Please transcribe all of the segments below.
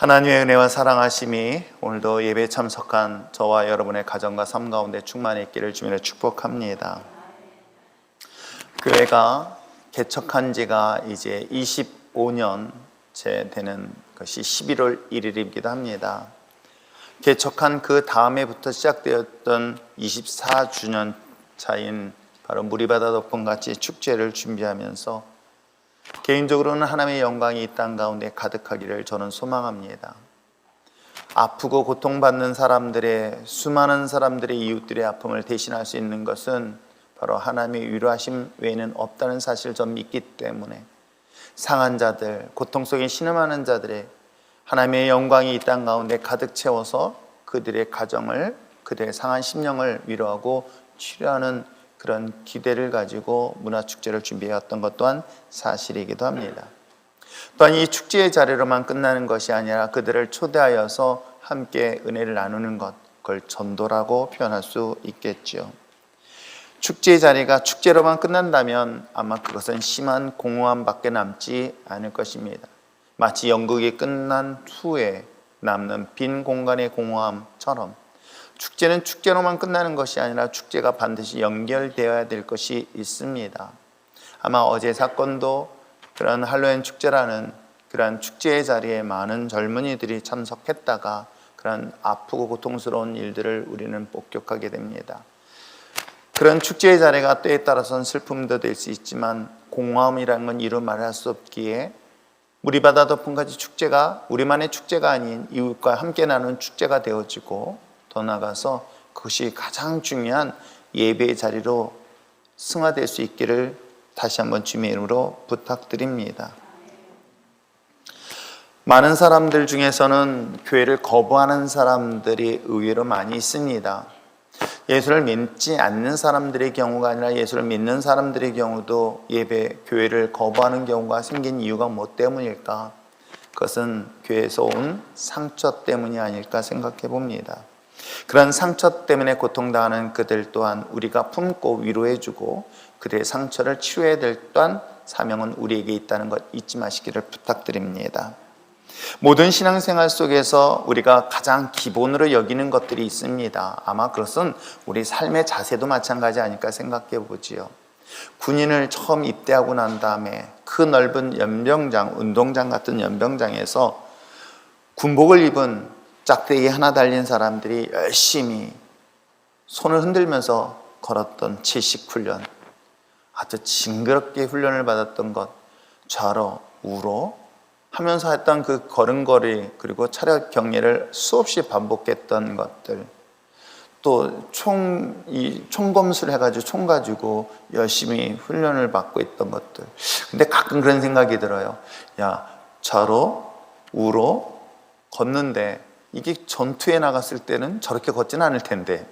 하나님의 은혜와 사랑하심이 오늘도 예배에 참석한 저와 여러분의 가정과 삶 가운데 충만히 있기를 주님으로 축복합니다. 교회가 개척한 지가 이제 25년째 되는 것이 11월 1일이기도 합니다. 개척한 그 다음에부터 시작되었던 24주년 차인 바로 무리바다 덮음같이 축제를 준비하면서 개인적으로는 하나님의 영광이 이 땅 가운데 가득하기를 저는 소망합니다. 아프고 고통받는 사람들의, 수많은 사람들의, 이웃들의 아픔을 대신할 수 있는 것은 바로 하나님의 위로하심 외에는 없다는 사실을 전 믿기 때문에 상한 자들, 고통 속에 신음하는 자들의 하나님의 영광이 이 땅 가운데 가득 채워서 그들의 가정을, 그들의 상한 심령을 위로하고 치료하는 그런 기대를 가지고 문화축제를 준비해왔던 것 또한 사실이기도 합니다. 또한 이 축제의 자리로만 끝나는 것이 아니라 그들을 초대하여서 함께 은혜를 나누는 것, 그걸 전도라고 표현할 수 있겠죠. 축제의 자리가 축제로만 끝난다면 아마 그것은 심한 공허함밖에 남지 않을 것입니다. 마치 연극이 끝난 후에 남는 빈 공간의 공허함처럼 축제는 축제로만 끝나는 것이 아니라 축제가 반드시 연결되어야 될 것이 있습니다. 아마 어제 사건도 그런 할로윈 축제라는 그런 축제의 자리에 많은 젊은이들이 참석했다가 그런 아프고 고통스러운 일들을 우리는 목격하게 됩니다. 그런 축제의 자리가 때에 따라서는 슬픔도 될 수 있지만 공허함이라는 건 이루 말할 수 없기에 무리바다 덮음같이 축제가 우리만의 축제가 아닌 이웃과 함께 나누는 축제가 되어지고 더 나아가서 그것이 가장 중요한 예배의 자리로 승화될 수 있기를 다시 한번 주님의 이름으로 부탁드립니다. 많은 사람들 중에서는 교회를 거부하는 사람들이 의외로 많이 있습니다. 예수를 믿지 않는 사람들의 경우가 아니라 예수를 믿는 사람들의 경우도 예배, 교회를 거부하는 경우가 생긴 이유가 뭐 때문일까? 그것은 교회에서 온 상처 때문이 아닐까 생각해 봅니다. 그런 상처 때문에 고통당하는 그들 또한 우리가 품고 위로해주고 그들의 상처를 치유해야 될 또한 사명은 우리에게 있다는 것 잊지 마시기를 부탁드립니다. 모든 신앙생활 속에서 우리가 가장 기본으로 여기는 것들이 있습니다. 아마 그것은 우리 삶의 자세도 마찬가지 아닐까 생각해 보지요. 군인을 처음 입대하고 난 다음에 그 넓은 연병장, 운동장 같은 연병장에서 군복을 입은 짝대기 하나 달린 사람들이 열심히 손을 흔들면서 걸었던 채식훈련, 아주 징그럽게 훈련을 받았던 것, 좌로 우로 하면서 했던 그 걸음걸이, 그리고 차렷 경례를 수없이 반복했던 것들, 또 총검술 해가지고 총 가지고 열심히 훈련을 받고 있던 것들. 근데 가끔 그런 생각이 들어요. 야, 좌로 우로 걷는데 이게 전투에 나갔을 때는 저렇게 걷지는 않을 텐데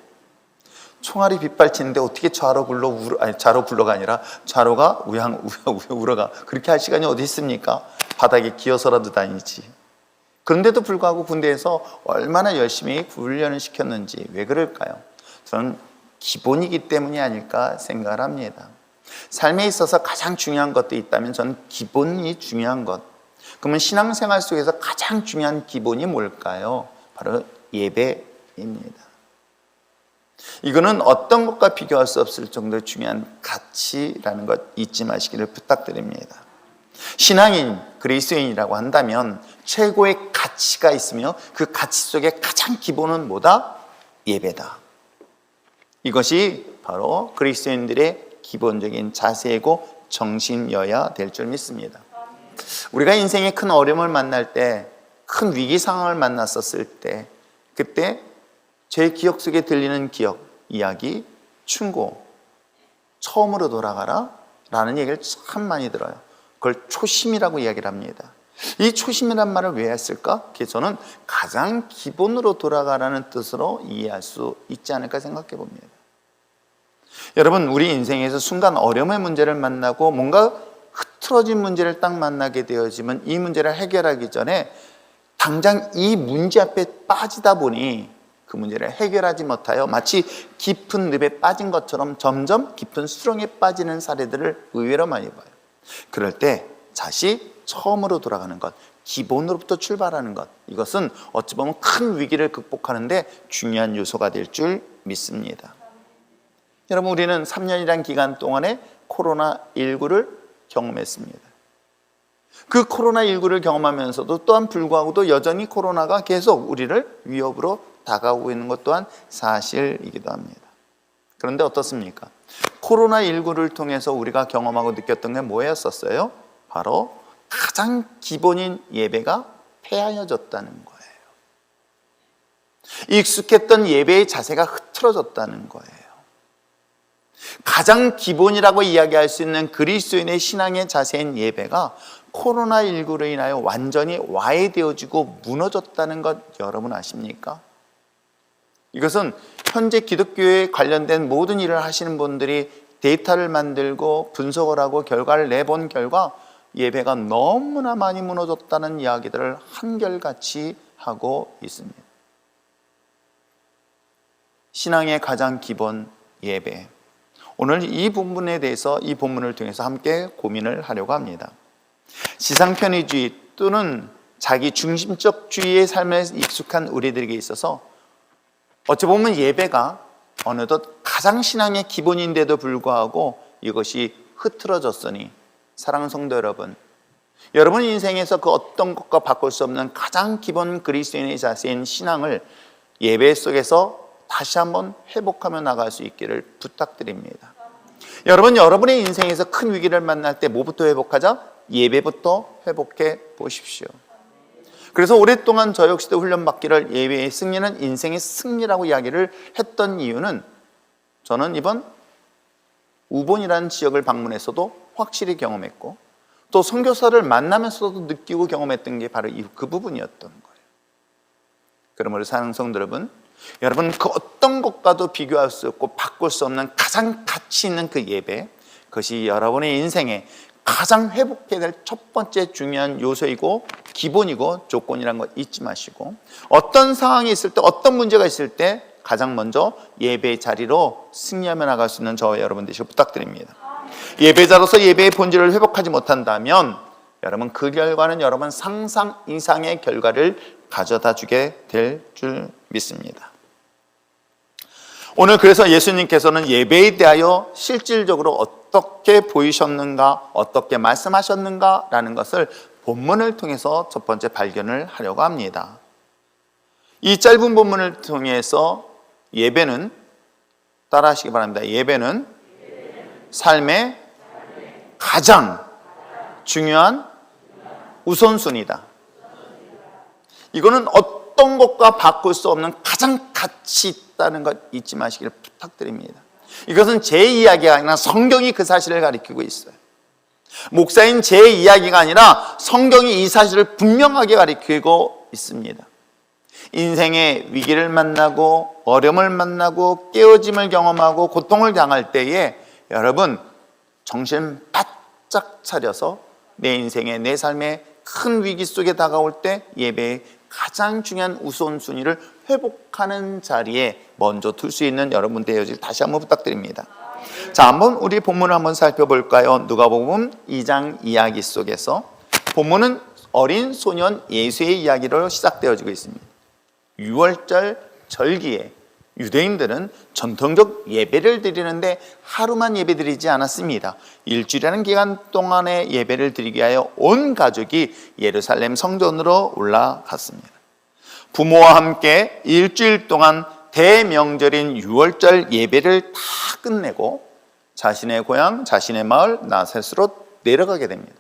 총알이 빗발치는데 어떻게 좌로 굴러 우로, 아니 좌로 굴러가 아니라 좌로가 우로가 그렇게 할 시간이 어디 있습니까? 바닥에 기어서라도 다니지. 그런데도 불구하고 군대에서 얼마나 열심히 훈련을 시켰는지 왜 그럴까요? 저는 기본이기 때문이 아닐까 생각을 합니다. 삶에 있어서 가장 중요한 것도 있다면 저는 기본이 중요한 것. 그러면 신앙생활 속에서 가장 중요한 기본이 뭘까요? 바로 예배입니다. 이거는 어떤 것과 비교할 수 없을 정도의 중요한 가치라는 것 잊지 마시기를 부탁드립니다. 신앙인, 그리스도인이라고 한다면 최고의 가치가 있으며 그 가치 속에 가장 기본은 뭐다? 예배다. 이것이 바로 그리스도인들의 기본적인 자세이고 정신이어야 될 줄 믿습니다. 우리가 인생에 큰 어려움을 만날 때, 큰 위기 상황을 만났었을 때, 그때 제 기억 속에 들리는 이야기, 충고, 처음으로 돌아가라 라는 얘기를 참 많이 들어요. 그걸 초심이라고 이야기를 합니다. 이 초심이란 말을 왜 했을까? 저는 가장 기본으로 돌아가라는 뜻으로 이해할 수 있지 않을까 생각해 봅니다. 여러분, 우리 인생에서 순간 어려움의 문제를 만나고 뭔가 흐트러진 문제를 딱 만나게 되어지면 이 문제를 해결하기 전에 당장 이 문제 앞에 빠지다 보니 그 문제를 해결하지 못하여 마치 깊은 늪에 빠진 것처럼 점점 깊은 수렁에 빠지는 사례들을 의외로 많이 봐요. 그럴 때 다시 처음으로 돌아가는 것, 기본으로부터 출발하는 것, 이것은 어찌 보면 큰 위기를 극복하는 데 중요한 요소가 될 줄 믿습니다. 여러분, 우리는 3년이란 기간 동안에 코로나19를 경험했습니다. 그 코로나19를 경험하면서도 또한 불구하고도 여전히 코로나가 계속 우리를 위협으로 다가오고 있는 것 또한 사실이기도 합니다. 그런데 어떻습니까? 코로나19를 통해서 우리가 경험하고 느꼈던 게 뭐였었어요? 바로 가장 기본인 예배가 폐하여졌다는 거예요. 익숙했던 예배의 자세가 흐트러졌다는 거예요. 가장 기본이라고 이야기할 수 있는 그리스도인의 신앙의 자세인 예배가 코로나19로 인하여 완전히 와해되어지고 무너졌다는 것 여러분 아십니까? 이것은 현재 기독교에 관련된 모든 일을 하시는 분들이 데이터를 만들고 분석을 하고 결과를 내본 결과 예배가 너무나 많이 무너졌다는 이야기들을 한결같이 하고 있습니다. 신앙의 가장 기본 예배, 오늘 이 부분에 대해서 이 본문을 통해서 함께 고민을 하려고 합니다. 지상편의주의 또는 자기 중심적주의의 삶에 익숙한 우리들에게 있어서 어찌 보면 예배가 어느덧 가장 신앙의 기본인데도 불구하고 이것이 흐트러졌으니, 사랑하는 성도 여러분, 여러분 인생에서 그 어떤 것과 바꿀 수 없는 가장 기본 그리스도인의 자세인 신앙을 예배 속에서 다시 한번 회복하며 나갈 수 있기를 부탁드립니다. 여러분, 여러분의 인생에서 큰 위기를 만날 때 뭐부터 회복하자? 예배부터 회복해 보십시오. 그래서 오랫동안 저 역시도 훈련받기를 예배의 승리는 인생의 승리라고 이야기를 했던 이유는 저는 이번 우본이라는 지역을 방문해서도 확실히 경험했고, 또 선교사를 만나면서도 느끼고 경험했던 게 바로 그 부분이었던 거예요. 그러므로 사랑하는 성도 여러분, 그 어떤 것과도 비교할 수 없고 바꿀 수 없는 가장 가치 있는 그 예배, 그것이 여러분의 인생에 가장 회복해야 될 첫 번째 중요한 요소이고 기본이고 조건이라는 거 잊지 마시고, 어떤 상황이 있을 때, 어떤 문제가 있을 때 가장 먼저 예배의 자리로 승리하며 나갈 수 있는 저와 여러분 되시길 부탁드립니다. 예배자로서 예배의 본질을 회복하지 못한다면 여러분, 그 결과는 여러분 상상 이상의 결과를 가져다 주게 될 줄 믿습니다. 오늘 그래서 예수님께서는 예배에 대하여 실질적으로 어떻게 보이셨는가, 어떻게 말씀하셨는가 라는 것을 본문을 통해서 첫 번째 발견을 하려고 합니다. 이 짧은 본문을 통해서 예배는, 따라하시기 바랍니다. 예배는 삶의 가장 중요한 우선순위다. 이거는 어떤 것과 바꿀 수 없는 가장 가치 있다는 것 잊지 마시기를 부탁드립니다. 이것은 제 이야기가 아니라 성경이 그 사실을 가리키고 있어요. 목사인 제 이야기가 아니라 성경이 이 사실을 분명하게 가리키고 있습니다. 인생의 위기를 만나고 어려움을 만나고 깨어짐을 경험하고 고통을 당할 때에 여러분, 정신 바짝 차려서 내 인생의, 내 삶의 큰 위기 속에 다가올 때 예배의 가장 중요한 우선순위를 회복하는 자리에 먼저 둘 수 있는 여러분 되어질 다시 한번 부탁드립니다. 자, 한번 우리 본문을 한번 살펴볼까요? 누가복음 2장 이야기 속에서 본문은 어린 소년 예수의 이야기로 시작되어지고 있습니다. 6월절 절기에 유대인들은 전통적 예배를 드리는데 하루만 예배 드리지 않았습니다. 일주일이라는 기간 동안의 예배를 드리기 위하여 온 가족이 예루살렘 성전으로 올라갔습니다. 부모와 함께 일주일 동안 대명절인 6월절 예배를 다 끝내고 자신의 고향, 자신의 마을 나셋으로 내려가게 됩니다.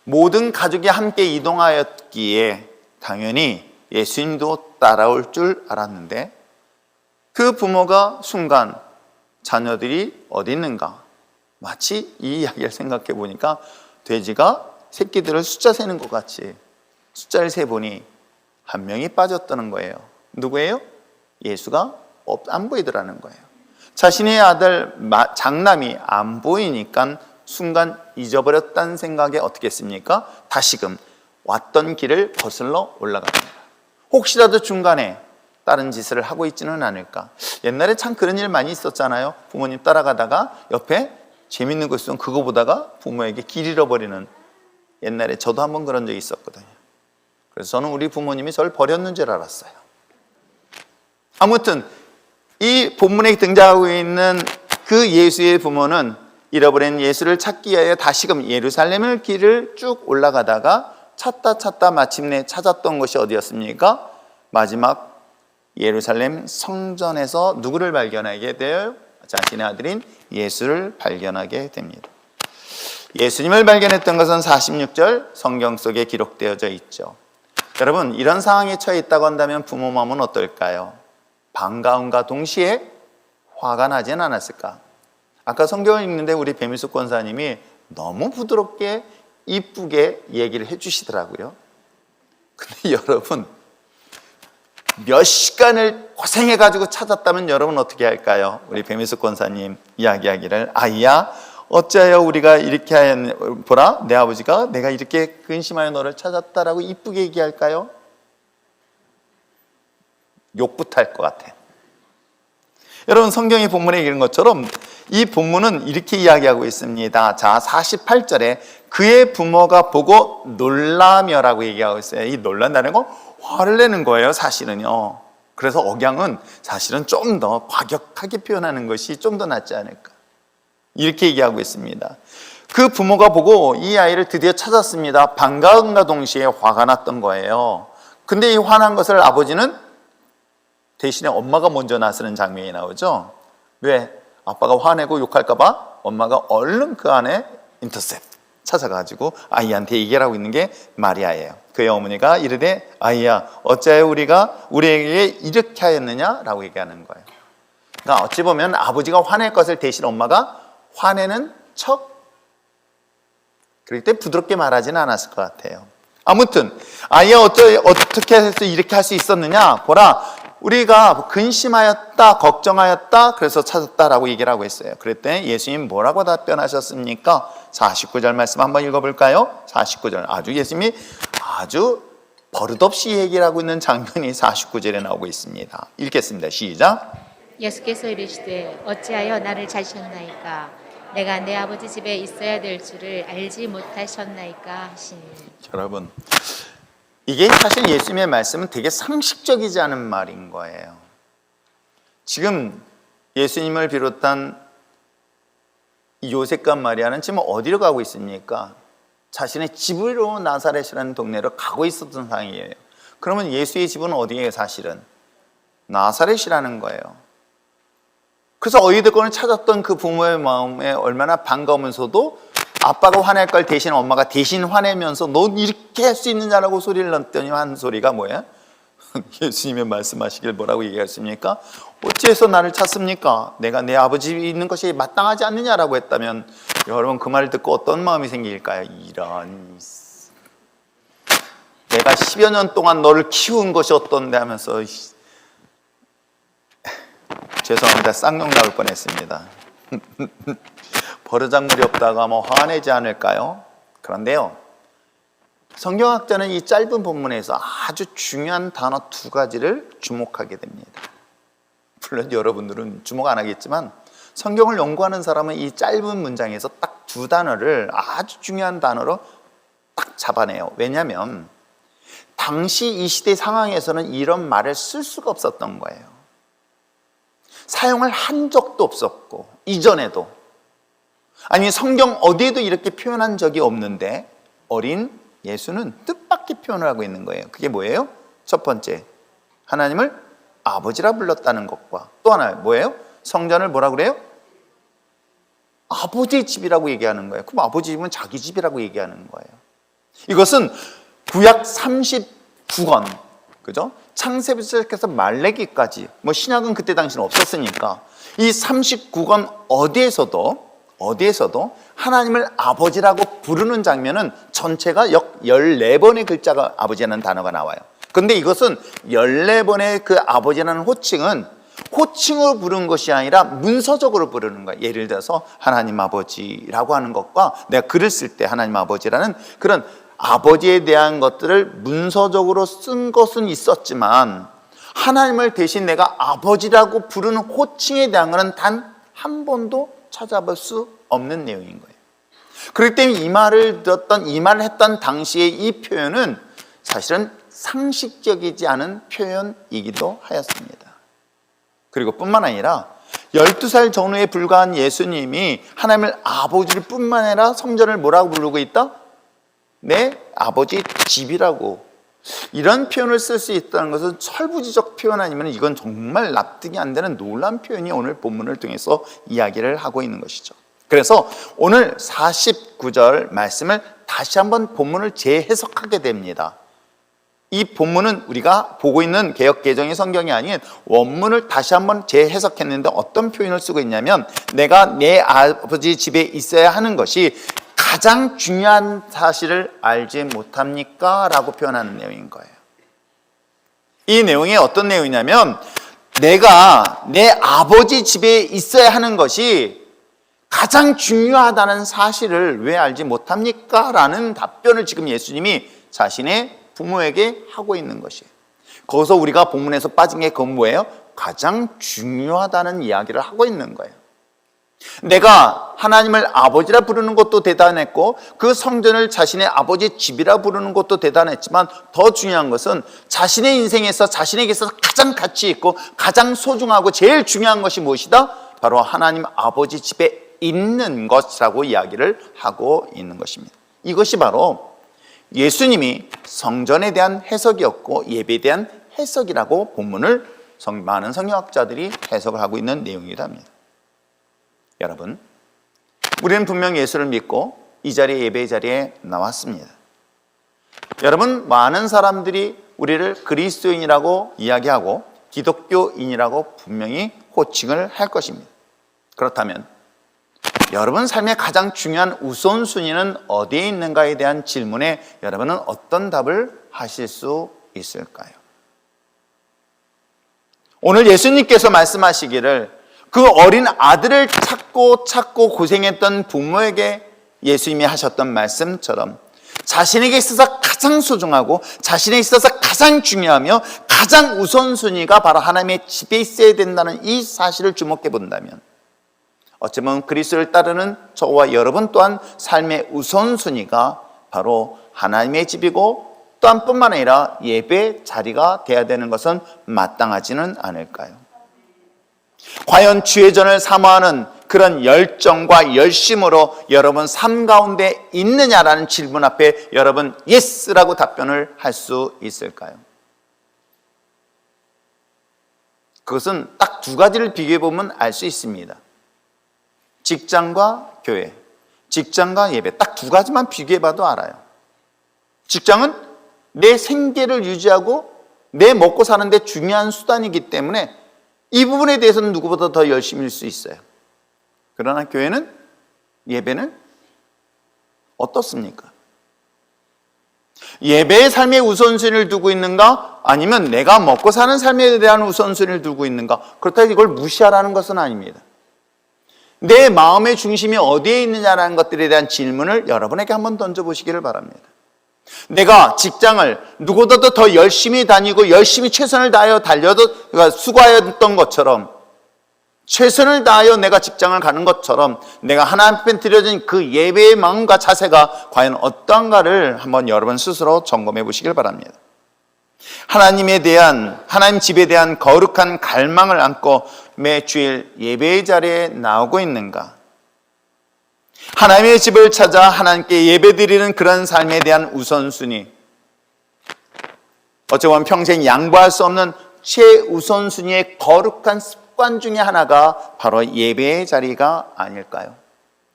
모든 가족이 함께 이동하였기에 당연히 예수님도 따라올 줄 알았는데, 그 부모가 순간 자녀들이 어디 있는가, 마치 이 이야기를 생각해 보니까 돼지가 새끼들을 숫자 세는 것 같이 숫자를 세보니 한 명이 빠졌다는 거예요. 누구예요? 예수가 안 보이더라는 거예요. 자신의 아들 장남이 안 보이니까 순간 잊어버렸다는 생각에 어떻게 했습니까? 다시금 왔던 길을 거슬러 올라갑니다. 혹시라도 중간에 다른 짓을 하고 있지는 않을까. 옛날에 참 그런 일 많이 있었잖아요. 부모님 따라가다가 옆에 재밌는 거 있으면 그거 보다가 부모에게 길 잃어버리는 옛날에 저도 한번 그런 적이 있었거든요. 그래서 저는 우리 부모님이 저를 버렸는 줄 알았어요. 아무튼 이 본문에 등장하고 있는 그 예수의 부모는 잃어버린 예수를 찾기 위하여 다시금 예루살렘을 길을 쭉 올라가다가 찾다 마침내 찾았던 곳이 어디였습니까? 마지막 예루살렘 성전에서 누구를 발견하게 돼요? 자신의 아들인 예수를 발견하게 됩니다. 예수님을 발견했던 것은 46절 성경 속에 기록되어져 있죠. 여러분, 이런 상황에 처해 있다고 한다면 부모 마음은 어떨까요? 반가움과 동시에 화가 나진 않았을까? 아까 성경을 읽는데 우리 배미숙 권사님이 너무 부드럽게 이쁘게 얘기를 해주시더라고요. 근데 여러분, 몇 시간을 고생해가지고 찾았다면 여러분 어떻게 할까요? 우리 배미숙 권사님 이야기하기를, 아이야 어찌하여 우리가 이렇게 하였, 보라 내 아버지가 내가 이렇게 근심하여 너를 찾았다라고 이쁘게 얘기할까요? 욕부터 할 것 같아요. 여러분, 성경의 본문에 이런 것처럼 이 본문은 이렇게 이야기하고 있습니다. 자, 48절에 그의 부모가 보고 놀라며라고 얘기하고 있어요. 이 놀란다는 건 화를 내는 거예요, 사실은요. 그래서 억양은 사실은 좀 더 과격하게 표현하는 것이 좀 더 낫지 않을까, 이렇게 얘기하고 있습니다. 그 부모가 보고 이 아이를 드디어 찾았습니다. 반가움과 동시에 화가 났던 거예요. 근데 이 화난 것을 아버지는 대신에 엄마가 먼저 나서는 장면이 나오죠. 왜? 아빠가 화내고 욕할까 봐 엄마가 얼른 그 안에 인터셉 찾아가지고 아이한테 얘기를 하고 있는 게 마리아예요. 그의 어머니가 이르되 아이야 어찌하여 우리가 우리에게 이렇게 하였느냐라고 얘기하는 거예요. 그러니까 어찌 보면 아버지가 화낼 것을 대신 엄마가 화내는 척, 그럴 때 부드럽게 말하지는 않았을 것 같아요. 아무튼 아이야 어떻게 해서 이렇게 할 수 있었느냐, 보라 우리가 근심하였다 걱정하였다 그래서 찾았다라고 얘기를 하고 있어요. 그랬더니 예수님 뭐라고 답변하셨습니까? 49절 말씀 한번 읽어볼까요? 49절, 아주 예수님이 아주 버릇없이 얘기를 하고 있는 장면이 49절에 나오고 있습니다. 읽겠습니다. 시작. 예수께서 이르시되 어찌하여 나를 찾으셨나이까? 내가 내 아버지 집에 있어야 될 줄을 알지 못하셨나이까 하시니. 여러분, 이게 사실 예수님의 말씀은 되게 상식적이지 않은 말인 거예요. 지금 예수님을 비롯한 요셉과 마리아는 지금 어디로 가고 있습니까? 자신의 집으로 나사렛이라는 동네로 가고 있었던 상황이에요. 그러면 예수의 집은 어디예요? 사실은 나사렛이라는 거예요. 그래서 어휘대권을 찾았던 그 부모의 마음에 얼마나 반가우면서도 아빠가 화낼 걸 대신 엄마가 대신 화내면서 너 이렇게 할 수 있느냐라고 소리를 냈더니 한 소리가 뭐야? 예수님의 말씀하시길 뭐라고 얘기했습니까? 어찌해서 나를 찾습니까? 내가 내 아버지 집에 있는 것이 마땅하지 않느냐라고 했다면 여러분 그 말을 듣고 어떤 마음이 생길까요? 이런, 내가 10여 년 동안 너를 키운 것이 어떤데 하면서 죄송합니다. 쌍욕 나올 뻔했습니다. 버르장물이 없다가 뭐 화내지 않을까요? 그런데요, 성경학자는 이 짧은 본문에서 아주 중요한 단어 두 가지를 주목하게 됩니다. 물론 여러분들은 주목 안 하겠지만 성경을 연구하는 사람은 이 짧은 문장에서 딱 두 단어를 아주 중요한 단어로 딱 잡아내요. 왜냐하면 당시 이 시대 상황에서는 이런 말을 쓸 수가 없었던 거예요. 사용을 한 적도 없었고, 이전에도 아니 성경 어디에도 이렇게 표현한 적이 없는데 어린 예수는 뜻밖의 표현을 하고 있는 거예요. 그게 뭐예요? 첫 번째, 하나님을 아버지라 불렀다는 것과 또 하나 뭐예요? 성전을 뭐라 그래요? 아버지의 집이라고 얘기하는 거예요. 그럼 아버지 집은 자기 집이라고 얘기하는 거예요. 이것은 구약 39권, 그죠? 창세부터 시작해서 말레기까지, 뭐 신약은 그때 당시는 없었으니까 이 39권 어디에서도 하나님을 아버지라고 부르는 장면은 전체가 역 14번의 글자가 아버지라는 단어가 나와요. 그런데 이것은 14번의 그 아버지라는 호칭으로 부르는 것이 아니라 문서적으로 부르는 거예요. 예를 들어서 하나님 아버지라고 하는 것과 내가 글을 쓸 때 하나님 아버지라는 그런 아버지에 대한 것들을 문서적으로 쓴 것은 있었지만 하나님을 대신 내가 아버지라고 부르는 호칭에 대한 것은 단 한 번도 찾아볼 수 없는 내용인 거예요. 그렇기 때문에 이 말을 했던 당시의 이 표현은 사실은 상식적이지 않은 표현이기도 하였습니다. 그리고 뿐만 아니라 12살 전후에 불과한 예수님이 하나님을 아버지를 뿐만 아니라 성전을 뭐라고 부르고 있다? 내 아버지 집이라고. 이런 표현을 쓸 수 있다는 것은 철부지적 표현 아니면 이건 정말 납득이 안 되는 놀라운 표현이 오늘 본문을 통해서 이야기를 하고 있는 것이죠. 그래서 오늘 49절 말씀을 다시 한번 본문을 재해석하게 됩니다. 이 본문은 우리가 보고 있는 개역개정의 성경이 아닌 원문을 다시 한번 재해석했는데 어떤 표현을 쓰고 있냐면 내가 내 아버지 집에 있어야 하는 것이 가장 중요한 사실을 알지 못합니까? 라고 표현하는 내용인 거예요. 이 내용이 어떤 내용이냐면 내가 내 아버지 집에 있어야 하는 것이 가장 중요하다는 사실을 왜 알지 못합니까? 라는 답변을 지금 예수님이 자신의 부모에게 하고 있는 것이에요. 거기서 우리가 본문에서 빠진 게 그건 뭐예요? 가장 중요하다는 이야기를 하고 있는 거예요. 내가 하나님을 아버지라 부르는 것도 대단했고 그 성전을 자신의 아버지 집이라 부르는 것도 대단했지만 더 중요한 것은 자신의 인생에서 자신에게 있어서 가장 가치 있고 가장 소중하고 제일 중요한 것이 무엇이다? 바로 하나님 아버지 집에 있는 것이라고 이야기를 하고 있는 것입니다. 이것이 바로 예수님이 성전에 대한 해석이었고 예배에 대한 해석이라고 본문을 많은 성경학자들이 해석을 하고 있는 내용이기도 합니다. 여러분, 우리는 분명 예수를 믿고 이 자리에 예배 자리에 나왔습니다. 여러분, 많은 사람들이 우리를 그리스도인이라고 이야기하고 기독교인이라고 분명히 호칭을 할 것입니다. 그렇다면 여러분 삶의 가장 중요한 우선순위는 어디에 있는가에 대한 질문에 여러분은 어떤 답을 하실 수 있을까요? 오늘 예수님께서 말씀하시기를 그 어린 아들을 찾고 고생했던 부모에게 예수님이 하셨던 말씀처럼 자신에게 있어서 가장 소중하고 자신에게 있어서 가장 중요하며 가장 우선순위가 바로 하나님의 집에 있어야 된다는 이 사실을 주목해 본다면 어쩌면 그리스도를 따르는 저와 여러분 또한 삶의 우선순위가 바로 하나님의 집이고 또한 뿐만 아니라 예배 자리가 돼야 되는 것은 마땅하지는 않을까요? 과연 주의 전을 사모하는 그런 열정과 열심으로 여러분 삶 가운데 있느냐라는 질문 앞에 여러분 예스라고 답변을 할 수 있을까요? 그것은 딱 두 가지를 비교해 보면 알 수 있습니다. 직장과 교회, 직장과 예배 딱 두 가지만 비교해 봐도 알아요. 직장은 내 생계를 유지하고 내 먹고 사는 데 중요한 수단이기 때문에 이 부분에 대해서는 누구보다 더 열심일 수 있어요. 그러나 교회는, 예배는 어떻습니까? 예배의 삶의 우선순위를 두고 있는가? 아니면 내가 먹고 사는 삶에 대한 우선순위를 두고 있는가? 그렇다고 이걸 무시하라는 것은 아닙니다. 내 마음의 중심이 어디에 있느냐라는 것들에 대한 질문을 여러분에게 한번 던져보시기를 바랍니다. 내가 직장을 누구보다도 더 열심히 다니고 열심히 최선을 다하여 수고하였던 것처럼 최선을 다하여 내가 직장을 가는 것처럼 내가 하나님 앞에 드려진 그 예배의 마음과 자세가 과연 어떠한가를 한번 여러분 스스로 점검해 보시길 바랍니다. 하나님 집에 대한 거룩한 갈망을 안고 매 주일 예배의 자리에 나오고 있는가? 하나님의 집을 찾아 하나님께 예배드리는 그런 삶에 대한 우선순위, 어찌 보면 평생 양보할 수 없는 최우선순위의 거룩한 습관 중에 하나가 바로 예배의 자리가 아닐까요?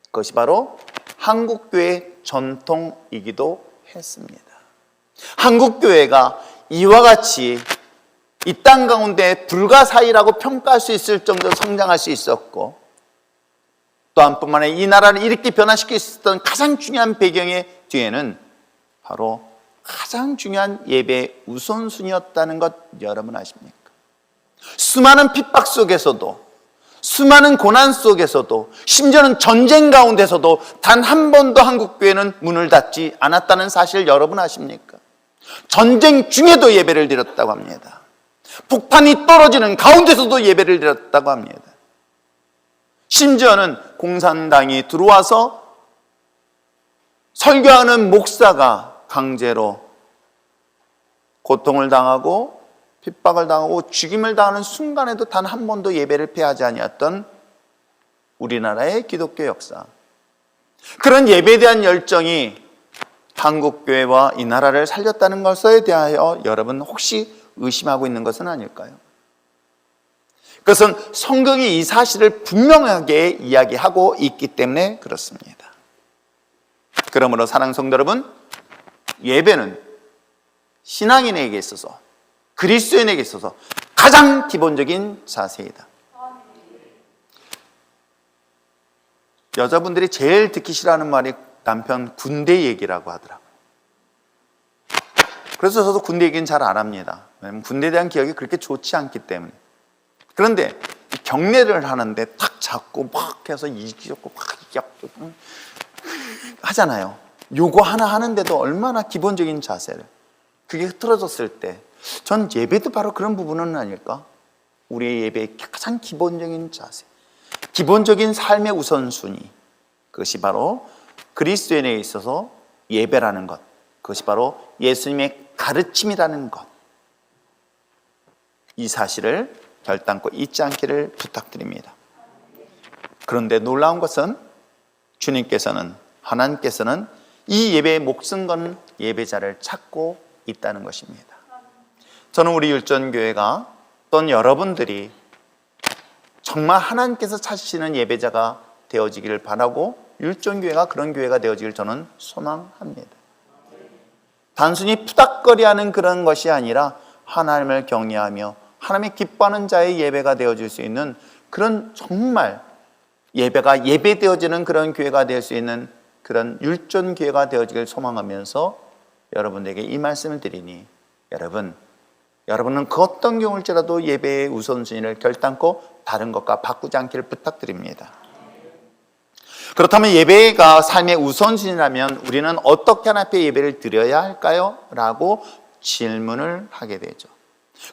그것이 바로 한국교회의 전통이기도 했습니다. 한국교회가 이와 같이 이 땅 가운데 불가사의라고 평가할 수 있을 정도로 성장할 수 있었고 또한 뿐만 아니라 이 나라를 이렇게 변화시킬 수 있었던 가장 중요한 배경의 뒤에는 바로 가장 중요한 예배의 우선순위였다는 것 여러분 아십니까? 수많은 핍박 속에서도 수많은 고난 속에서도 심지어는 전쟁 가운데서도 단 한 번도 한국교회는 문을 닫지 않았다는 사실 여러분 아십니까? 전쟁 중에도 예배를 드렸다고 합니다. 폭탄이 떨어지는 가운데서도 예배를 드렸다고 합니다. 심지어는 공산당이 들어와서 설교하는 목사가 강제로 고통을 당하고 핍박을 당하고 죽임을 당하는 순간에도 단 한 번도 예배를 패하지 아니었던 우리나라의 기독교 역사, 그런 예배에 대한 열정이 한국교회와 이 나라를 살렸다는 것에 대하여 여러분 혹시 의심하고 있는 것은 아닐까요? 그것은 성경이 이 사실을 분명하게 이야기하고 있기 때문에 그렇습니다. 그러므로 사랑하는 성도 여러분, 예배는 신앙인에게 있어서, 그리스도인에게 있어서 가장 기본적인 자세이다. 여자분들이 제일 듣기 싫어하는 말이 남편 군대 얘기라고 하더라고요. 그래서 저도 군대 얘기는 잘 안 합니다. 왜냐하면 군대에 대한 기억이 그렇게 좋지 않기 때문에. 그런데 경례를 하는데 탁 잡고 막 해서 이기고 막 하잖아요. 요거 하나 하는데도 얼마나 기본적인 자세를, 그게 흐트러졌을 때 전 예배도 바로 그런 부분은 아닐까? 우리의 예배의 가장 기본적인 자세, 기본적인 삶의 우선순위, 그것이 바로 그리스도인에 있어서 예배라는 것, 그것이 바로 예수님의 가르침이라는 것, 이 사실을 결단코 잊지 않기를 부탁드립니다. 그런데 놀라운 것은 주님께서는, 하나님께서는 이 예배에 목숨 건 예배자를 찾고 있다는 것입니다. 저는 우리 율전교회가 또는 여러분들이 정말 하나님께서 찾으시는 예배자가 되어지기를 바라고 율전교회가 그런 교회가 되어지길 저는 소망합니다. 단순히 푸닥거리하는 그런 것이 아니라 하나님을 경외하며 하나님이 기뻐하는 자의 예배가 되어질 수 있는 그런, 정말 예배가 예배되어지는 그런 교회가 될 수 있는 그런 율전교회가 되어지길 소망하면서 여러분에게 이 말씀을 드리니, 여러분은 그 어떤 경우일지라도 예배의 우선순위를 결단코 다른 것과 바꾸지 않기를 부탁드립니다. 그렇다면 예배가 삶의 우선순위라면 우리는 어떻게 하나님 앞에 예배를 드려야 할까요? 라고 질문을 하게 되죠.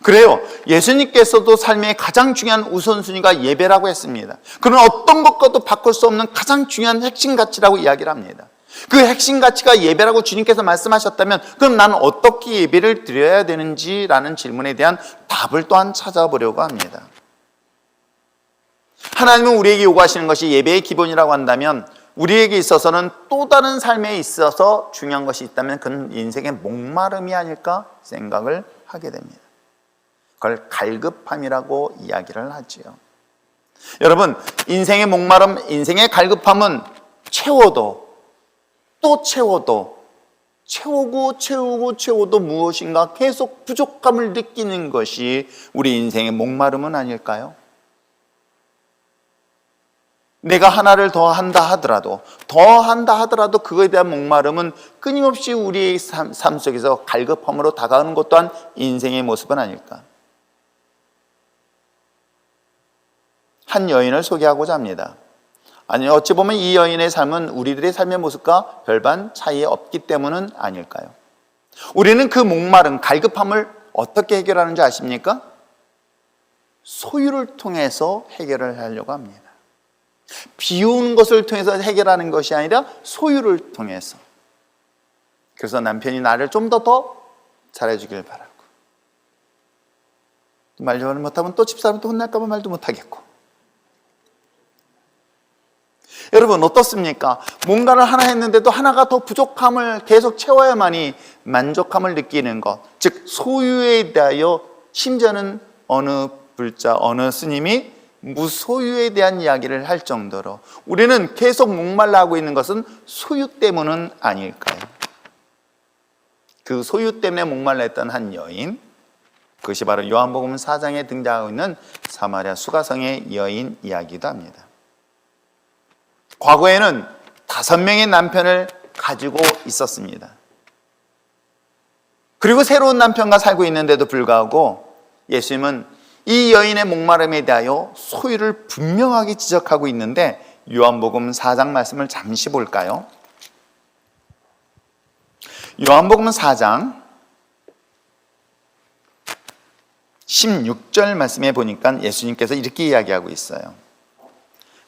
그래요, 예수님께서도 삶의 가장 중요한 우선순위가 예배라고 했습니다. 그런 어떤 것과도 바꿀 수 없는 가장 중요한 핵심 가치라고 이야기를 합니다. 그 핵심 가치가 예배라고 주님께서 말씀하셨다면 그럼 나는 어떻게 예배를 드려야 되는지라는 질문에 대한 답을 또한 찾아보려고 합니다. 하나님은 우리에게 요구하시는 것이 예배의 기본이라고 한다면 우리에게 있어서는 또 다른 삶에 있어서 중요한 것이 있다면 그건 인생의 목마름이 아닐까 생각을 하게 됩니다. 그걸 갈급함이라고 이야기를 하지요. 여러분, 인생의 목마름, 인생의 갈급함은 채워도 또 채워도 채우고 무엇인가 계속 부족함을 느끼는 것이 우리 인생의 목마름은 아닐까요? 내가 하나를 더 한다 하더라도 그거에 대한 목마름은 끊임없이 우리의 삶 속에서 갈급함으로 다가오는 것 또한 인생의 모습은 아닐까? 한 여인을 소개하고자 합니다. 아니, 어찌 보면 이 여인의 삶은 우리들의 삶의 모습과 별반 차이 없기 때문은 아닐까요? 우리는 그 목마름, 갈급함을 어떻게 해결하는지 아십니까? 소유를 통해서 해결을 하려고 합니다. 비우는 것을 통해서 해결하는 것이 아니라 소유를 통해서. 그래서 남편이 나를 좀 더 잘해주길 바라고, 말 잘 못하면 또 집사람이 또 혼날까 봐 말도 못하겠고. 여러분 어떻습니까? 뭔가를 하나 했는데도 하나가 더 부족함을 계속 채워야만이 만족함을 느끼는 것, 즉 소유에 대하여, 심지어는 어느 스님이 무소유에 대한 이야기를 할 정도로 우리는 계속 목말라 하고 있는 것은 소유 때문은 아닐까요? 그 소유 때문에 목말라 했던 한 여인, 그것이 바로 요한복음 4장에 등장하고 있는 사마리아 수가성의 여인 이야기도 합니다. 과거에는 5명의 남편을 가지고 있었습니다. 그리고 새로운 남편과 살고 있는데도 불구하고 예수님은 이 여인의 목마름에 대하여 소유를 분명하게 지적하고 있는데, 요한복음 4장 말씀을 잠시 볼까요? 요한복음 4장 16절 말씀에 보니까 예수님께서 이렇게 이야기하고 있어요.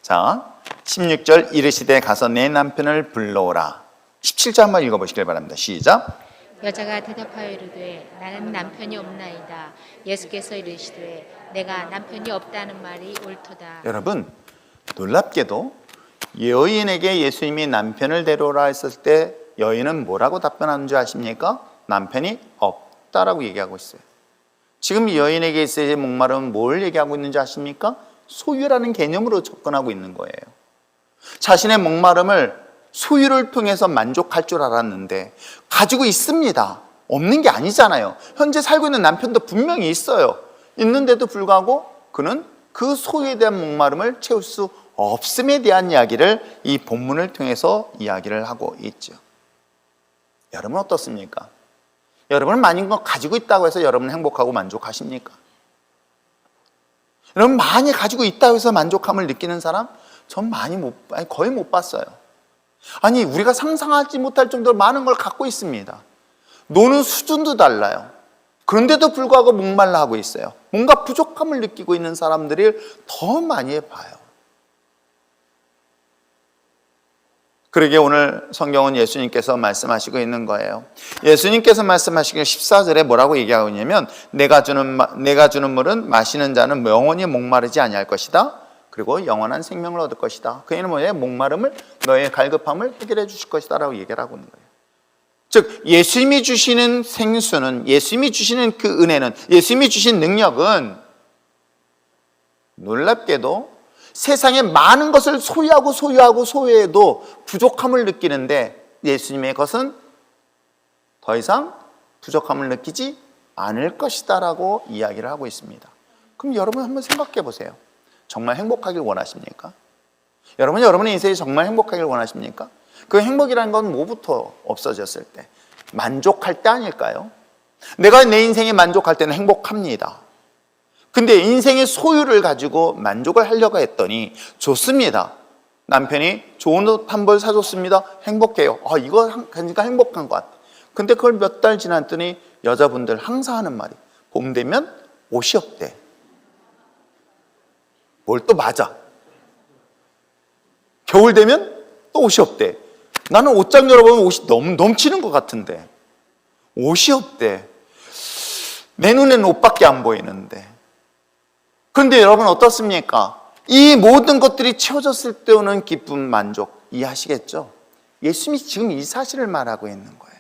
자, 16절, 이르시되 가서 내 남편을 불러오라. 17절 한번 읽어보시길 바랍니다. 시작. 여자가 대답하여 이르되 나는 남편이 없나이다. 예수께서 이르시되 내가 남편이 없다는 말이 옳도다. 여러분, 놀랍게도 여인에게 예수님이 남편을 데려오라 했을 때 여인은 뭐라고 답변하는 줄 아십니까? 남편이 없다라고 얘기하고 있어요. 지금 여인에게 있어야 목마름은 뭘 얘기하고 있는지 아십니까? 소유라는 개념으로 접근하고 있는 거예요. 자신의 목마름을 소유를 통해서 만족할 줄 알았는데 가지고 있습니다. 없는 게 아니잖아요. 현재 살고 있는 남편도 분명히 있어요. 있는데도 불구하고 그는 그 소유에 대한 목마름을 채울 수 없음에 대한 이야기를 이 본문을 통해서 이야기를 하고 있죠. 여러분 어떻습니까? 여러분은 많은 거 가지고 있다고 해서 여러분 행복하고 만족하십니까? 여러분 많이 가지고 있다고 해서 만족함을 느끼는 사람? 전 거의 못 봤어요. 아니, 우리가 상상하지 못할 정도로 많은 걸 갖고 있습니다. 노는 수준도 달라요. 그런데도 불구하고 목말라 하고 있어요. 뭔가 부족함을 느끼고 있는 사람들을 더 많이 봐요. 그러게 오늘 성경은 예수님께서 말씀하시고 있는 거예요. 예수님께서 말씀하시길 14절에 뭐라고 얘기하고 있냐면 내가 주는 물은 마시는 자는 영원히 목마르지 아니할 것이다. 그리고 영원한 생명을 얻을 것이다. 그 얘기는 뭐예요? 목마름을, 너의 갈급함을 해결해 주실 것이다 라고 얘기를 하고 있는 거예요. 즉 예수님이 주시는 생수는, 예수님이 주시는 그 은혜는, 예수님이 주신 능력은 놀랍게도 세상에 많은 것을 소유해도 부족함을 느끼는데 예수님의 것은 더 이상 부족함을 느끼지 않을 것이다 라고 이야기를 하고 있습니다. 그럼 여러분 한번 생각해 보세요. 정말 행복하길 원하십니까? 여러분이 여러분의 인생이 정말 행복하길 원하십니까? 그 행복이라는 건 뭐부터 없어졌을 때? 만족할 때 아닐까요? 내가 내 인생에 만족할 때는 행복합니다. 근데 인생의 소유를 가지고 만족을 하려고 했더니 좋습니다. 남편이 좋은 옷 한 벌 사줬습니다. 행복해요. 이거 가니까 행복한 것 같아. 근데 그걸 몇 달 지났더니 여자분들 항상 하는 말이 봄 되면 옷이 없대. 뭘 또 맞아. 겨울 되면 또 옷이 없대. 나는 옷장 열어보면 옷이 너무 넘치는 것 같은데 옷이 없대. 내 눈에는 옷밖에 안 보이는데. 그런데 여러분 어떻습니까? 이 모든 것들이 채워졌을 때 오는 기쁨, 만족 이해하시겠죠? 예수님이 지금 이 사실을 말하고 있는 거예요.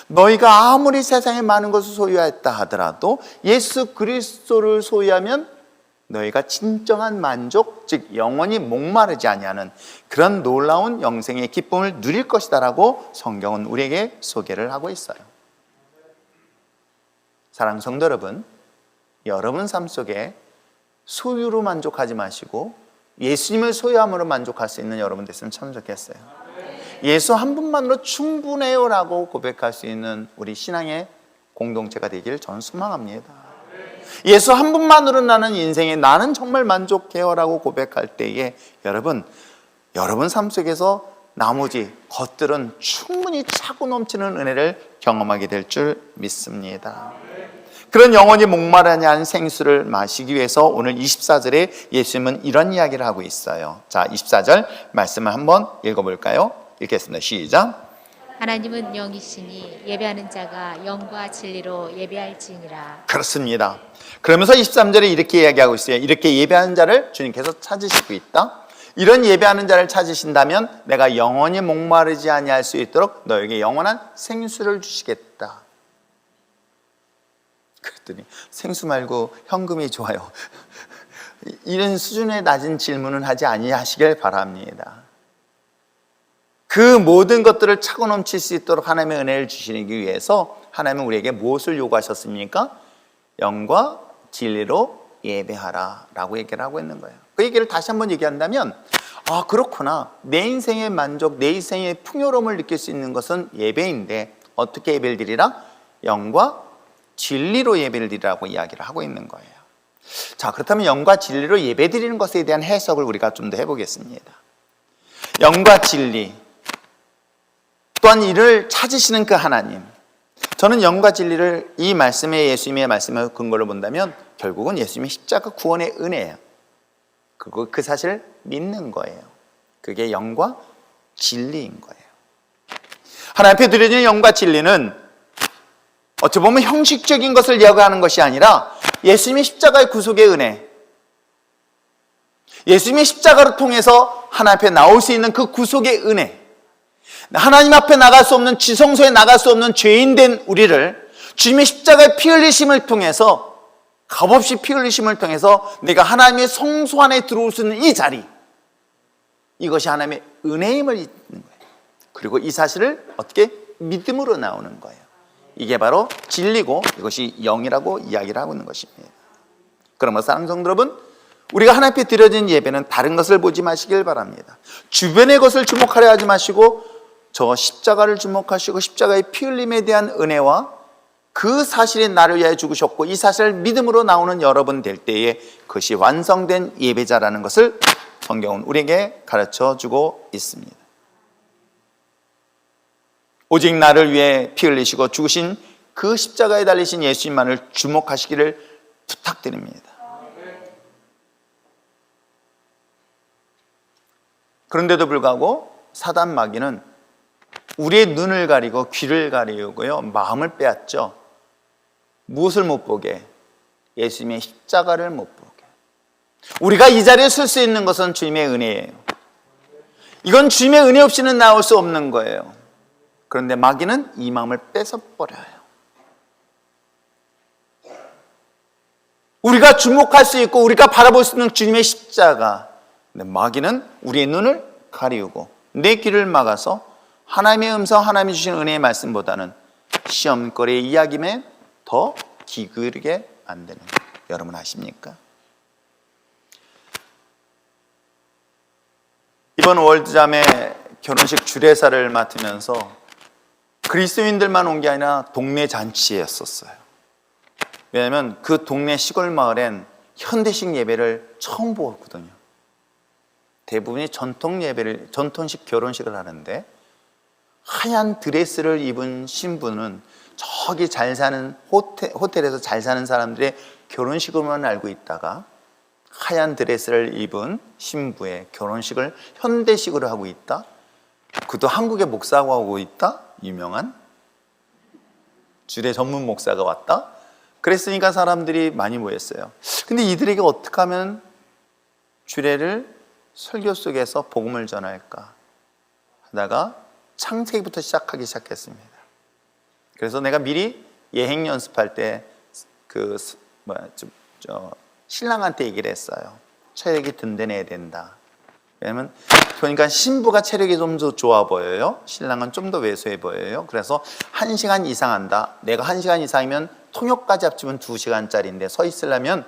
너희가 아무리 세상에 많은 것을 소유했다 하더라도 예수 그리스도를 소유하면 너희가 진정한 만족, 즉 영원히 목마르지 아니하는 그런 놀라운 영생의 기쁨을 누릴 것이다 라고 성경은 우리에게 소개를 하고 있어요. 사랑하는 성도 여러분, 여러분 삶 속에 소유로 만족하지 마시고 예수님을 소유함으로 만족할 수 있는 여러분 됐으면 참 좋겠어요. 예수 한 분만으로 충분해요 라고 고백할 수 있는 우리 신앙의 공동체가 되기를 저는 소망합니다. 예수 한 분만으로 나는 정말 만족해요 라고 고백할 때에 여러분 삶 속에서 나머지 것들은 충분히 차고 넘치는 은혜를 경험하게 될 줄 믿습니다. 그런 영원히 목마르지 않은 생수를 마시기 위해서 오늘 24절에 예수님은 이런 이야기를 하고 있어요. 자, 24절 말씀을 한번 읽어볼까요? 읽겠습니다. 시작. 하나님은 영이시니 예배하는 자가 영과 진리로 예배할지니라. 그렇습니다. 그러면서 23절에 이렇게 이야기하고 있어요. 이렇게 예배하는 자를 주님께서 찾으시고 있다. 이런 예배하는 자를 찾으신다면 내가 영원히 목마르지 아니할 수 있도록 너에게 영원한 생수를 주시겠다. 그랬더니 생수 말고 현금이 좋아요. 이런 수준의 낮은 질문은 하지 아니하시길 바랍니다. 그 모든 것들을 차고 넘칠 수 있도록 하나님의 은혜를 주시기 위해서 하나님은 우리에게 무엇을 요구하셨습니까? 영과 진리로 예배하라 라고 얘기를 하고 있는 거예요. 그 얘기를 다시 한번 얘기한다면 그렇구나. 내 인생의 만족, 내 인생의 풍요로움을 느낄 수 있는 것은 예배인데 어떻게 예배를 드리라? 영과 진리로 예배를 드리라고 이야기를 하고 있는 거예요. 자, 그렇다면 영과 진리로 예배 드리는 것에 대한 해석을 우리가 좀 더 해보겠습니다. 영과 진리, 또한 이를 찾으시는 그 하나님. 저는 영과 진리를 이 말씀에 예수님의 말씀을 근거로 본다면 결국은 예수님의 십자가 구원의 은혜예요. 그리고 그 사실을 믿는 거예요. 그게 영과 진리인 거예요. 하나님 앞에 드려지는 영과 진리는 어찌 보면 형식적인 것을 이야기하는 것이 아니라 예수님의 십자가의 구속의 은혜, 예수님의 십자가를 통해서 하나님 앞에 나올 수 있는 그 구속의 은혜, 하나님 앞에 나갈 수 없는, 지성소에 나갈 수 없는 죄인된 우리를 주님의 십자가의 피 흘리심을 통해서, 값없이 피 흘리심을 통해서 내가 하나님의 성소 안에 들어올 수 있는 이 자리, 이것이 하나님의 은혜임을 잊는 거예요. 그리고 이 사실을 어떻게? 믿음으로 나오는 거예요. 이게 바로 진리고 이것이 영이라고 이야기를 하고 있는 것입니다. 그러므로 사랑하는 성도 여러분, 우리가 하나님 앞에 드려진 예배는 다른 것을 보지 마시길 바랍니다. 주변의 것을 주목하려 하지 마시고 저 십자가를 주목하시고 십자가의 피 흘림에 대한 은혜와 그 사실이 나를 위하여 죽으셨고 이 사실을 믿음으로 나오는 여러분 될 때에 그것이 완성된 예배자라는 것을 성경은 우리에게 가르쳐 주고 있습니다. 오직 나를 위해 피 흘리시고 죽으신 그 십자가에 달리신 예수님만을 주목하시기를 부탁드립니다. 그런데도 불구하고 사단 마귀는 우리의 눈을 가리고 귀를 가리고요, 마음을 빼앗죠. 무엇을 못 보게? 예수님의 십자가를 못 보게. 우리가 이 자리에 설 수 있는 것은 주님의 은혜예요. 이건 주님의 은혜 없이는 나올 수 없는 거예요. 그런데 마귀는 이 마음을 뺏어버려요. 우리가 주목할 수 있고 우리가 바라볼 수 있는 주님의 십자가, 근데 마귀는 우리의 눈을 가리우고 내 귀를 막아서 하나님의 음성, 하나님이 주신 은혜의 말씀보다는 시험거리의 이야기에 더 기울이게 만드는, 여러분 아십니까? 이번 월드잠의 결혼식 주례사를 맡으면서 그리스도인들만 온 게 아니라 동네 잔치였었어요. 왜냐하면 그 동네 시골 마을엔 현대식 예배를 처음 보거든요. 대부분이 전통식 결혼식을 하는데 하얀 드레스를 입은 신부는 저기 잘 사는 호텔에서 잘 사는 사람들의 결혼식으로만 알고 있다가 하얀 드레스를 입은 신부의 결혼식을 현대식으로 하고 있다? 그도 한국의 목사가 하고 있다? 유명한 주례 전문 목사가 왔다? 그랬으니까 사람들이 많이 모였어요. 근데 이들에게 어떻게 하면 주례를 설교 속에서 복음을 전할까 하다가 창세기부터 시작하기 시작했습니다. 그래서 내가 미리 예행 연습할 때 신랑한테 얘기를 했어요. 체력이 든든해야 된다. 왜냐면 그러니까 신부가 체력이 좀 더 좋아 보여요. 신랑은 좀 더 왜소해 보여요. 그래서 1시간 이상 한다. 내가 1시간 이상이면 통역까지 합치면 2시간짜리인데 서 있으려면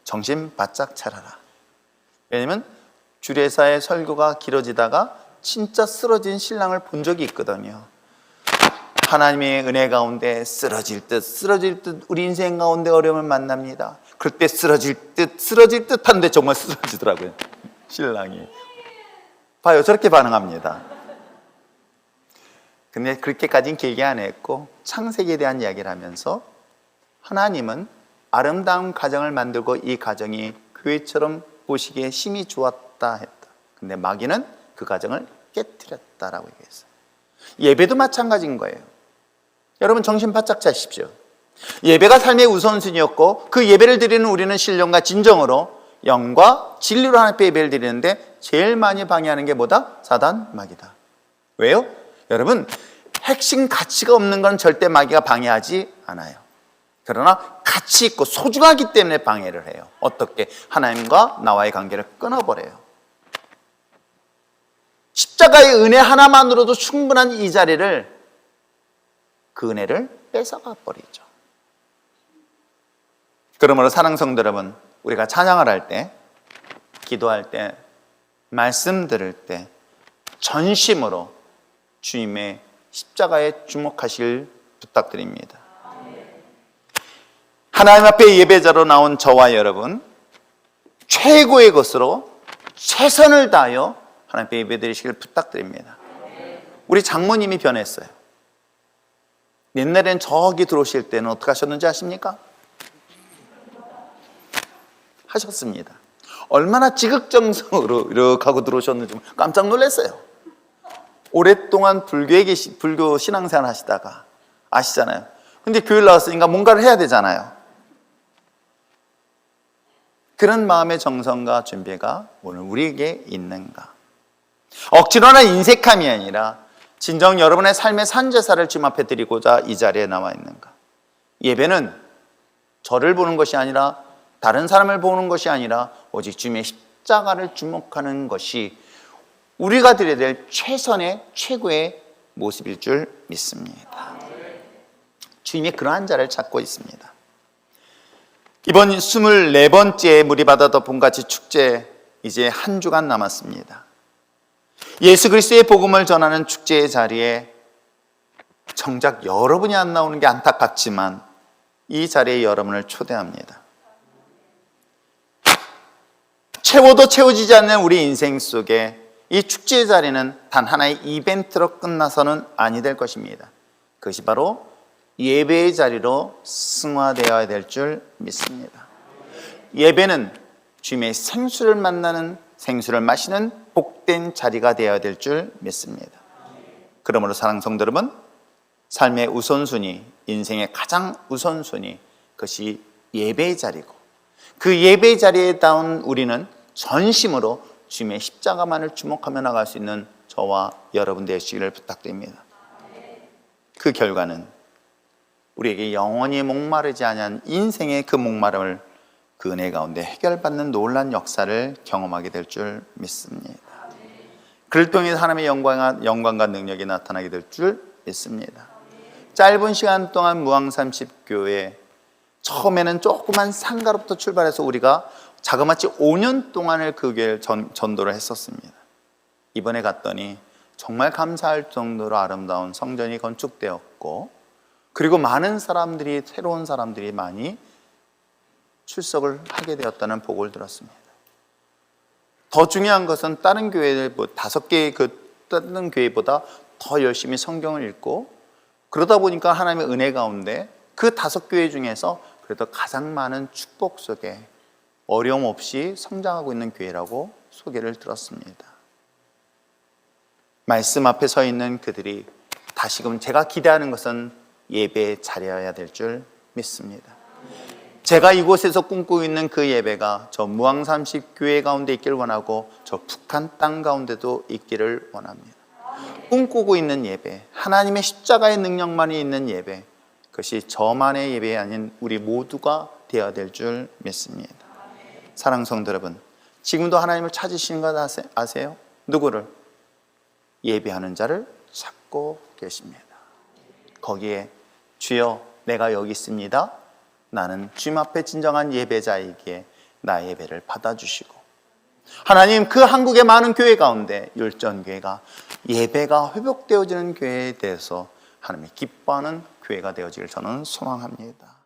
정신 바짝 차려라. 왜냐면 주례사의 설교가 길어지다가 진짜 쓰러진 신랑을 본 적이 있거든요. 하나님의 은혜 가운데 쓰러질 듯 우리 인생 가운데 어려움을 만납니다. 그럴 때 쓰러질 듯 하는데 정말 쓰러지더라고요. 신랑이. 봐요, 저렇게 반응합니다. 근데 그렇게까지는 길게 안 했고 창세기에 대한 이야기를 하면서 하나님은 아름다운 가정을 만들고 이 가정이 교회처럼 보시기에 힘이 좋았다 했다. 근데 마귀는 그 가정을 깨뜨렸다라고 얘기했어요. 예배도 마찬가지인 거예요. 여러분 정신 바짝 차십시오. 예배가 삶의 우선순위였고 그 예배를 드리는 우리는 신령과 진정으로 영과 진리로 하나님 앞에 예배를 드리는데 제일 많이 방해하는 게 뭐다? 사단, 마귀다. 왜요? 여러분 핵심 가치가 없는 건 절대 마귀가 방해하지 않아요. 그러나 가치 있고 소중하기 때문에 방해를 해요. 어떻게? 하나님과 나와의 관계를 끊어버려요. 십자가의 은혜 하나만으로도 충분한 이 자리를, 그 은혜를 뺏어가 버리죠. 그러므로 사랑하는 성도 여러분, 우리가 찬양을 할 때, 기도할 때, 말씀 들을 때 전심으로 주님의 십자가에 주목하실 부탁드립니다. 하나님 앞에 예배자로 나온 저와 여러분, 최고의 것으로 최선을 다하여 하나님 앞에 예배드리시길 부탁드립니다. 우리 장모님이 변했어요. 옛날엔 저기 들어오실 때는 어떻게 하셨는지 아십니까? 하셨습니다. 얼마나 지극정성으로 이렇게 하고 들어오셨는지 깜짝 놀랐어요. 오랫동안 불교 신앙생활 하시다가 아시잖아요. 근데 교회를 나왔으니까 뭔가를 해야 되잖아요. 그런 마음의 정성과 준비가 오늘 우리에게 있는가? 억지로나 인색함이 아니라 진정 여러분의 삶의 산제사를 주님 앞에 드리고자 이 자리에 나와 있는가? 예배는 저를 보는 것이 아니라 다른 사람을 보는 것이 아니라 오직 주님의 십자가를 주목하는 것이 우리가 드려야 될 최선의 최고의 모습일 줄 믿습니다. 주님이 그러한 자를 찾고 있습니다. 이번 24번째 물이 바다 덮음같이 축제 이제 한 주간 남았습니다. 예수 그리스도의 복음을 전하는 축제의 자리에 정작 여러분이 안 나오는 게 안타깝지만 이 자리에 여러분을 초대합니다. 채워도 채워지지 않는 우리 인생 속에 이 축제의 자리는 단 하나의 이벤트로 끝나서는 아니 될 것입니다. 그것이 바로 예배의 자리로 승화되어야 될 줄 믿습니다. 예배는 주님의 생수를 만나는, 생수를 마시는 복된 자리가 되어야 될 줄 믿습니다. 그러므로 사랑하는 성도 여러분, 삶의 우선순위, 인생의 가장 우선순위, 그것이 예배의 자리고, 그 예배의 자리에 닿은 우리는 전심으로 주님의 십자가만을 주목하며 나갈 수 있는 저와 여러분 되시기를 부탁드립니다. 그 결과는 우리에게 영원히 목마르지 않은 인생의 그 목마름을 그 은혜 가운데 해결받는 놀라운 역사를 경험하게 될 줄 믿습니다. 그를 통해 하나님의 영광과 능력이 나타나게 될 줄 믿습니다. 짧은 시간 동안 무항30교회, 처음에는 조그만 상가로부터 출발해서 우리가 자그마치 5년 동안을 그 교회를 전도를 했었습니다. 이번에 갔더니 정말 감사할 정도로 아름다운 성전이 건축되었고, 그리고 많은 사람들이, 새로운 사람들이 많이 출석을 하게 되었다는 보고를 들었습니다. 더 중요한 것은 다른 교회, 5개의 다른 교회보다 더 열심히 성경을 읽고, 그러다 보니까 하나님의 은혜 가운데 그 5교회 중에서 그래도 가장 많은 축복 속에 어려움 없이 성장하고 있는 교회라고 소개를 들었습니다. 말씀 앞에 서 있는 그들이 다시금 제가 기대하는 것은 예배의 자리여야 될 줄 믿습니다. 제가 이곳에서 꿈꾸고 있는 그 예배가 저 무항30교회 가운데 있기를 원하고, 저 북한 땅 가운데도 있기를 원합니다. 꿈꾸고 있는 예배, 하나님의 십자가의 능력만이 있는 예배, 그것이 저만의 예배 아닌 우리 모두가 되어야 될 줄 믿습니다. 사랑하는 성도 여러분, 지금도 하나님을 찾으시는 것 아세요? 누구를? 예배하는 자를 찾고 계십니다. 거기에 주여 내가 여기 있습니다, 나는 주님 앞에 진정한 예배자이기에 나의 예배를 받아주시고, 하나님 그 한국의 많은 교회 가운데 율전교회가 예배가 회복되어지는 교회에 대해서 하나님이 기뻐하는 교회가 되어지길 저는 소망합니다.